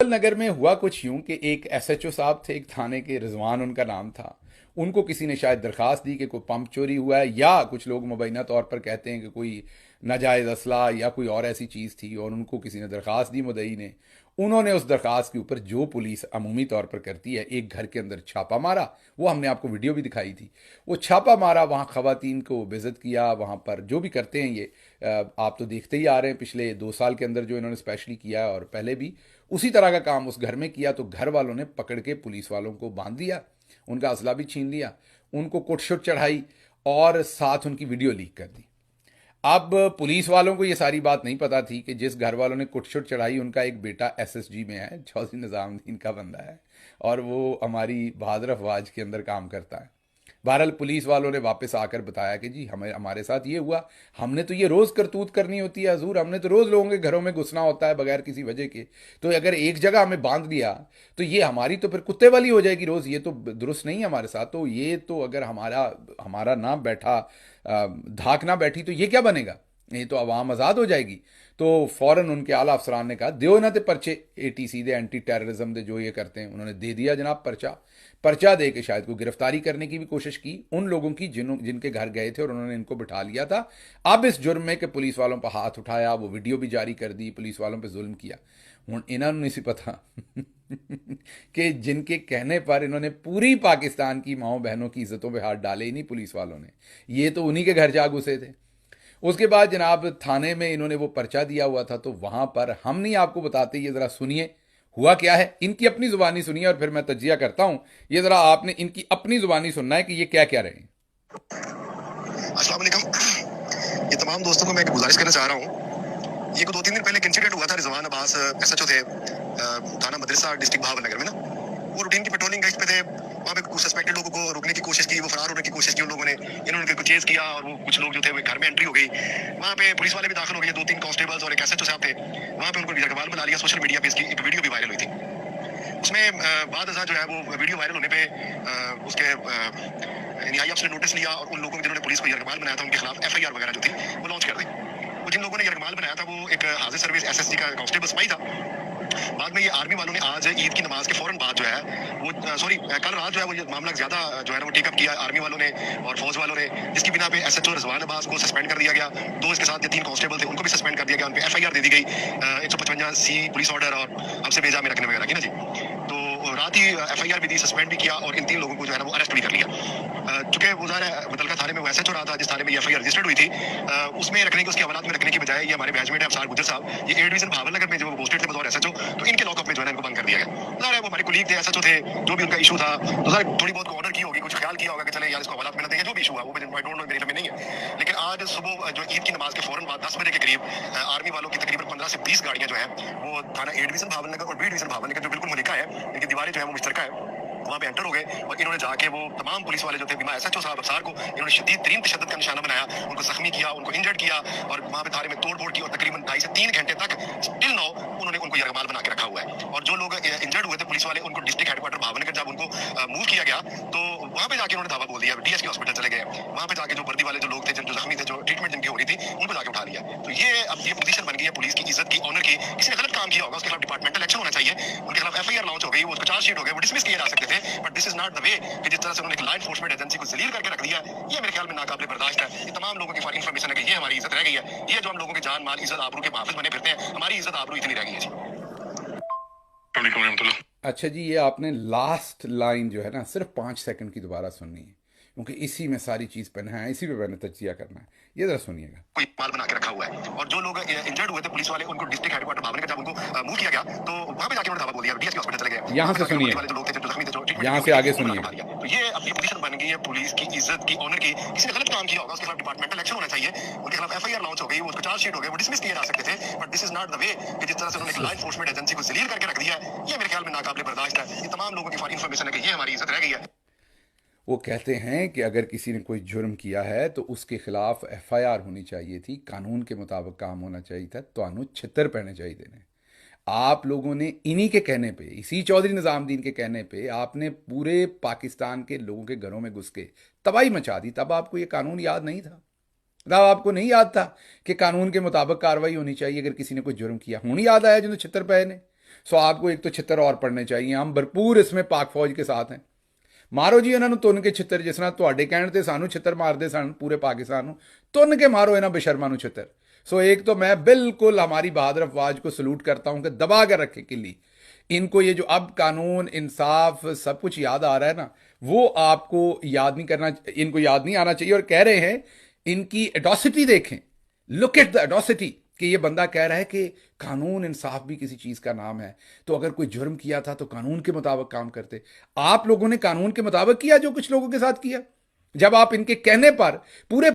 नगर में हुआ कुछ यूं कि एक एसएचओ साहब थे, एक थाने के, रिजवान उनका नाम था। उनको किसी ने शायद दरखास्त दी कि कोई पंप चोरी हुआ है, या कुछ लोग मुबैना तौर पर कहते हैं कि कोई नाजायज़ असला या कोई और ऐसी चीज़ थी, और उनको किसी ने दरखास्त दी मुद्दई ने। उन्होंने उस दरखास्त के ऊपर, जो पुलिस अमूमी तौर पर करती है, एक घर के अंदर छापा मारा। वो हमने आपको वीडियो भी दिखाई थी। वो छापा मारा, वहाँ ख़वातीन को बेइज्जत किया, वहाँ पर जो भी करते हैं ये आप तो देखते ही आ रहे हैं पिछले 2 साल के अंदर जो इन्होंने स्पेशली किया है, और पहले भी उसी तरह का काम उस घर में किया। तो घर वालों ने पकड़ के पुलिस वालों को बांध दिया, उनका असला भी छीन लिया, उनको कुटशुट चढ़ाई, और साथ उनकी वीडियो लीक कर दी। अब पुलिस वालों को ये सारी बात नहीं पता थी कि जिस घर वालों ने कुटशुट चढ़ाई, उनका एक बेटा एसएसजी में है, चौधरी निज़ामुद्दीन का बंदा है, और वो हमारी बहादुर अफवाज के अंदर काम करता है। बहरहाल पुलिस वालों ने वापस आकर बताया कि जी हमारे साथ ये हुआ, हमने तो ये रोज़ करतूत करनी होती है हजूर, हमने तो रोज़ लोगों के घरों में घुसना होता है बगैर किसी वजह के। तो अगर एक जगह हमें बांध लिया तो ये हमारी तो फिर कुत्ते वाली हो जाएगी रोज़, ये तो दुरुस्त नहीं है हमारे साथ। तो ये तो अगर हमारा हमारा ना बैठा, धाक ना बैठी, तो ये क्या बनेगा, ये तो अवाम आज़ाद हो जाएगी। तो फ़ौरन उनके आला अफसरान ने कहा दियो ना ते परचे, एटीसी दे, एंटी टेररिज्म दे, जो ये करते हैं। उन्होंने दे दिया जनाब पर्चा। पर्चा दे के शायद कोई गिरफ्तारी करने की भी कोशिश की उन लोगों की जिनके घर गए थे, और उन्होंने इनको बिठा लिया था। अब इस जुर्म में कि पुलिस वालों पर हाथ उठाया, वो वीडियो भी जारी कर दी, पुलिस वालों पर जुल्म किया। हूँ इन्होंने नहीं सी पता कि जिनके कहने पर इन्होंने पूरी पाकिस्तान की माओ बहनों की इज्जतों पे हाथ डाले ही नहीं पुलिस वालों ने, ये तो उन्हीं के घर जा घुसे थे। उसके बाद जनाब थाने में इन्होंने वो पर्चा दिया हुआ था, तो वहां पर हम नहीं आपको बताते, ये ज़रा सुनिए हुआ क्या है। इनकी अपनी ज़ुबानी सुनिए, और फिर मैं तज्जिया करता हूं। ये ज़रा आपने इनकी अपनी ज़ुबानी सुनना है कि ये क्या क्या रहे हैं। अस्सलाम वालेकुम। ये तमाम दोस्तों को मैं एक गुजारिश करना चाह रहा हूँ। ये को 2-3 दिन पहले एक इंसिडेंट हुआ था। रिजवान अब्बास एसएचओ थे थाना मदरसा डिस्ट्रिक्ट भावनगर में ना, वो रूटीन की पेट्रोलिंग गश्त पे थे। वहाँ पे कुछ सस्पेक्टेड लोगों को रोकने की कोशिश की, वो फरार होने की कोशिश की उन लोगों ने। इन्होंने उनको चेज किया, और वो कुछ लोग जो थे वो घर में एंट्री हो गई। वहाँ पे पुलिस वाले भी दाखिल हो गए, 2-3 कांस्टेबल्स और एक एसएचओ साहब थे। वहाँ पे उनको यरगमाल बना लिया। सोशल मीडिया पे इसकी एक वीडियो भी वायरल हुई थी। उसमें बाद जो है वो वीडियो वायरल होने पे उसके न्यायिक अफसर ने नोटिस लिया, और उन लोगों जिन्होंने पुलिस को यरगमाल बनाया था उनके खिलाफ एफआईआर वगैरह जो थी वो लॉन्च कर दी। वो जिन लोगों ने यरगमाल बनाया था वो एक हाजिर सर्विस एसएसजी का कांस्टेबल सिपाही था। बाद में ये आर्मी वालों ने आज ईद की नमाज के फौरन बाद जो है वो कल रात जो है वो ये मामला ज्यादा जो है ना वो टेकअप किया आर्मी वालों ने और फौज वालों ने, जिसकी बिना पे एसएचओ रिजवान अब्बास को सस्पेंड कर दिया गया। 2 इसके साथ 3 कांस्टेबल थे, उनको भी सस्पेंड कर दिया गया। उन पे एफआईआर दे दी गई 155C पुलिस ऑर्डर और हमसे बेजा में रखने वगैरह की ना जी। तो रात ही एफआईआर भी दी, सस्पेंड भी किया, और इन 3 लोगों को जो है ना वो अरेस्ट भी कर लिया। चूंकि वो मुतलका थाने में वो एसएचओ रहा था जिस थाने में एफआईआर रजिस्टर्ड हुई थी, उसमें रखने की, उसकी हवालात में रखने की बजाय ये हमारे बैचमेट है अफसार गुजर साहब, ये ए डिवीजन भावनगर में जो पोस्टेड थे बतौर एसएचओ, तो इनके लॉकअप में जो है इनको बंद कर दिया गया। वो हमारे कुलीग थे, एसएचओ थे, जो भी उनका इशू था, तो थोड़ी बहुत ऑर्डर की होगी, कुछ ख्याल किया होगा कि चले यार इसको हवालात में ना देंगे, जो भी इशू है वो आई डोंट नो, मेरे इल्म में नहीं है। लेकिन आज सुबह जो ईद की नमाज के फौरन बाद 10 बजे के करीब आर्मी वालों की तकरीबन 15 से 20 गाड़ियां जो है वो थाना ए डिवीजन भावनगर और बी डिवीजन भावनगर जो बिल्कुल मुलिका है, इनकी दीवारें जो है वो मुश्तरका है, वहाँ पे एंटर हो गए। और इन्होंने जाके वो तमाम पुलिस वाले जो थे, बीमा एसएचओ साहब अफसार को इन्होंने शदीद तरीन तशद्दुद का निशाना बनाया, उनको जख्मी किया, उनको इंजर्ड किया, और वहाँ पे थाने में तोड़ फोड़ की, और तकरीबन 2.5 से 3 घंटे तक स्टिल नाउ उन्होंने उनको यरगमाल बना के रखा हुआ है। और जो लोग इंजर्ड हुए थे पुलिस वाले, उनको डिस्ट्रिक्ट हेडक्वार्टर भावनगर जब उनको मूव किया गया, तो वहाँ पे जाके उन्होंने दावा बोल दिया, डीएसपी हॉस्पिटल चले गए। वहाँ पे जाके जो वर्दी वाले जो लोग थे, जो जख्मी थे, जो ट्रीटमेंट जिनकी हो रही थी, उनको जाके उठा लिया। तो ये अब ये पोजीशन बन गई है पुलिस की इज्जत की, ऑनर की। किसी ने गलत काम किया होगा, उसके खिलाफ डिपार्टमेंटल एक्शन होना चाहिए, उनके खिलाफ एफआईआर लॉन्च हो गई, उसको चार्जशीट हो गया, वो डिसमिस किए जा सकते थे। But this is not the way कि जिस तरह से उन्होंने एक लॉ एनफोर्समेंट एजेंसी को जलील करके रख दिया, ये मेरे ख्याल में नाकाबिले बर्दाश्त है। ये तमाम लोगों की इन्फॉर्मेशन है कि ये हमारी इज्जत रह गई है, ये जो हम लोगों की जान माल इज्जत आबरू के मुहाफिज बने फिरते हैं, हमारी इज्जत आबरू इतनी रह गई है। अच्छा जी, ये आपने लास्ट लाइन जो है ना सिर्फ 5 सेकंड की दोबारा सुननी है, क्योंकि इसी में सारी चीज़ पहना है, इसी पे मैंने तजिया करना है। ये जरा सुनिएगा। कोई माल बना के रखा हुआ है, और जो लोग इंजर्ड हुए थे पुलिस वाले, उनको डिस्ट्रिक्ट हेडक्वार्टर भावनगर जब उनको मूव किया गया, तो वहाँ पे जाके उन्होंने दावा बोल दिया, डीएसपी हॉस्पिटल चले गए। यहाँ से सुनिए, वाले जो लोग थे, जो जख्मी थे, जो यहाँ से आगे सुनिए। तो ये अब ये पोजीशन बन गई है पुलिस की इज्जत की, ऑनर की। किसी ने गलत काम किया होगा, उसके खिलाफ डिपार्टमेंटल एक्शन होना चाहिए, उनके खिलाफ एफआईआर लॉन्च हो गई, उसको चार्जशीट हो गया, वो डिसमिस किए जा सकते थे। But this is not the way कि जिस तरह से उन्होंने लॉ एनफोर्समेंट एजेंसी को जलील करके रख दिया, ये मेरे ख्याल में नाकाबिले बर्दाश्त है। ये तमाम लोगों की इन्फॉर्मेशन है कि ये हमारी इज्जत रह गई है। वो कहते हैं कि अगर किसी ने कोई जुर्म किया है तो उसके खिलाफ एफआईआर होनी चाहिए थी, कानून के मुताबिक काम होना चाहिए था, तो छितर पहने चाहिए ने। आप लोगों ने इन्हीं के कहने पे, इसी चौधरी निज़ामुद्दीन के कहने पे, आपने पूरे पाकिस्तान के लोगों के घरों में घुस के तबाही मचा दी। तब आपको ये कानून याद नहीं था, तब आपको नहीं याद था कि कानून के मुताबिक कार्रवाई होनी चाहिए अगर किसी ने कोई जुर्म किया। हूँ याद आया जिन्होंने छितर पहने। सो आपको एक तो छितर और पड़ने चाहिए। हम भरपूर इसमें पाक फौज के साथ हैं। मारो जी ਇਹਨਾਂ ਨੂੰ ਤੁੰਨ ਕੇ ਛਿੱਤਰ, ਜਿਸ ਤਰ੍ਹਾਂ ਤੁਹਾਡੇ ਕਹਿਣ ਤੇ ਸਾਨੂੰ ਛਿੱਤਰ ਮਾਰਦੇ ਸਨ पूरे पाकिस्तान ਨੂੰ, ਤੁੰਨ के मारो ਇਹਨਾਂ बेशर्मा ਨੂੰ ਛਿੱਤਰ। सो एक तो मैं बिल्कुल हमारी बहादुर अफवाज को सलूट करता हूं कि दबा कर रखे किली। इनको ये जो अब कानून इंसाफ सब कुछ याद आ रहा है ना, वो आपको याद नहीं करना, इनको याद नहीं आना चाहिए। और कह रहे हैं, इनकी एडोसिटी देखें, लुक एट द एडोसिटी, कि ये बंदा कह रहा है कि कानून इंसाफ भी किसी चीज का नाम है, तो अगर कोई जुर्म किया था तो कानून के मुताबिक काम करते। आप लोगों ने कानून के मुताबिक किया जो कुछ लोगों के साथ किया, जब आप इनके कहने पर पूरे